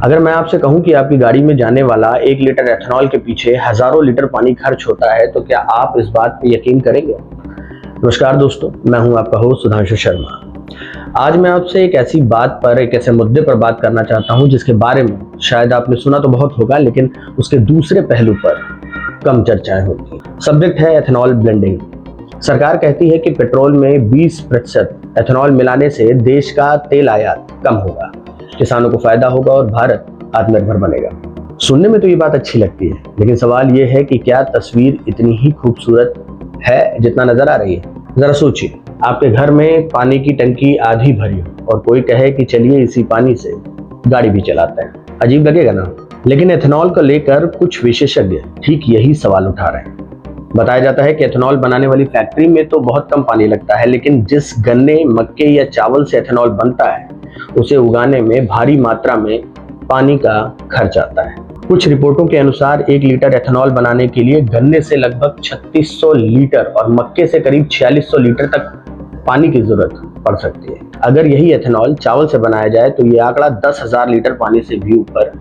अगर मैं आपसे कहूं कि आपकी गाड़ी में जाने वाला 1 लीटर एथेनॉल के पीछे हजारों लीटर पानी खर्च होता है, तो क्या आप इस बात पर यकीन करेंगे? नमस्कार दोस्तों, मैं हूं आपका होस्ट सुधांशु शर्मा। आज मैं आपसे एक ऐसी बात पर, एक ऐसे मुद्दे पर बात करना चाहता हूं जिसके बारे में शायद आपने सुना तो बहुत होगा, लेकिन उसके दूसरे पहलू पर कम चर्चाएं होती हैं। सब्जेक्ट है एथेनॉल ब्लेंडिंग। सरकार कहती है कि पेट्रोल में 20% एथेनॉल मिलाने से देश का तेल आयात कम होगा, किसानों को फायदा होगा और भारत आत्मनिर्भर बनेगा। सुनने में तो ये बात अच्छी लगती है, लेकिन सवाल ये है कि क्या तस्वीर इतनी ही खूबसूरत है जितना नजर आ रही है? जरा सोचिए, आपके घर में पानी की टंकी आधी भरी हो और कोई कहे कि चलिए इसी पानी से गाड़ी भी चलाते हैं। अजीब लगेगा ना? लेकिन एथेनॉल को लेकर कुछ विशेषज्ञ ठीक यही सवाल उठा रहे हैं। बताया जाता है कि एथेनॉल बनाने वाली फैक्ट्री में तो बहुत कम पानी लगता है, लेकिन जिस गन्ने, मक्के या चावल से एथेनॉल बनता है उसे उगाने में भारी मात्रा में पानी का खर्च आता है। कुछ रिपोर्टों के अनुसार 1 लीटर एथेनॉल बनाने के लिए गन्ने से लगभग 3600 लीटर और मक्के से करीब 4600 लीटर तक पानी की जरूरत पड़ सकती है। अगर यही एथेनॉल चावल से बनाया जाए तो ये आंकड़ा 10,000 लीटर पानी से भी ऊपर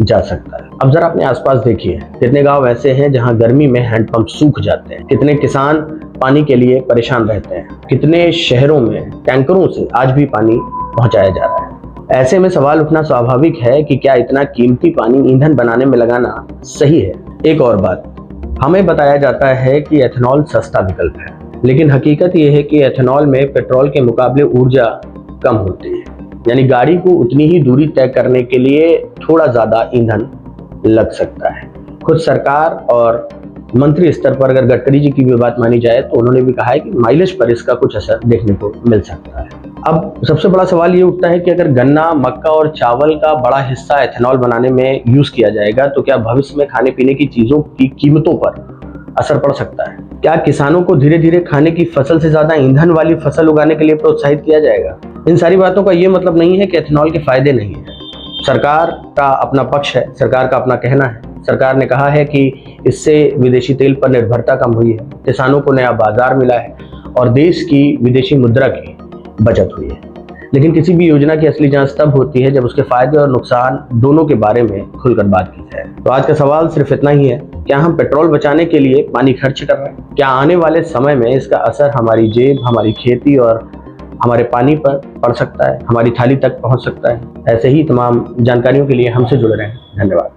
जा सकता है। अब जरा अपने आसपास देखिए, कितने गांव ऐसे हैं जहां गर्मी में हैंडपंप सूख जाते हैं, कितने किसान पानी के लिए परेशान रहते हैं, कितने शहरों में टैंकरों से आज भी पानी पहुंचाया जा रहा है। ऐसे में सवाल उठना स्वाभाविक है कि क्या इतना कीमती पानी ईंधन बनाने में लगाना सही है? एक और बात, हमें बताया जाता है कि एथेनॉल सस्ता विकल्प है, लेकिन हकीकत यह है कि एथेनॉल में पेट्रोल के मुकाबले ऊर्जा कम होती है, यानी गाड़ी को उतनी ही दूरी तय करने के लिए थोड़ा ज्यादा ईंधन लग सकता है। खुद सरकार और मंत्री स्तर पर अगर गडकरी जी की भी बात मानी जाए तो उन्होंने भी कहा है कि माइलेज पर इसका कुछ असर देखने को मिल सकता है। अब सबसे बड़ा सवाल ये उठता है कि अगर गन्ना, मक्का और चावल का बड़ा हिस्सा एथेनॉल बनाने में यूज किया जाएगा तो क्या भविष्य में खाने पीने की चीजों की कीमतों पर असर पड़ सकता है? क्या किसानों को धीरे धीरे खाने की फसल से ज्यादा ईंधन वाली फसल उगाने के लिए प्रोत्साहित किया जाएगा? इन सारी बातों का ये मतलब नहीं है कि एथेनॉल के फायदे नहीं है। सरकार का अपना पक्ष है, सरकार का अपना कहना है। सरकार ने कहा है कि इससे विदेशी तेल पर निर्भरता कम हुई है, किसानों को नया बाजार मिला है और देश की विदेशी मुद्रा की बचत हुई है। लेकिन किसी भी योजना की असली जांच तब होती है जब उसके फायदे और नुकसान दोनों के बारे में खुलकर बात की जाए। तो आज का सवाल सिर्फ इतना ही है, क्या हम पेट्रोल बचाने के लिए पानी खर्च कर रहे हैं? क्या आने वाले समय में इसका असर हमारी जेब, हमारी खेती और हमारे पानी पर पड़ सकता है, हमारी थाली तक पहुंच सकता है? ऐसे ही तमाम जानकारियों के लिए हमसे जुड़े रहें। धन्यवाद।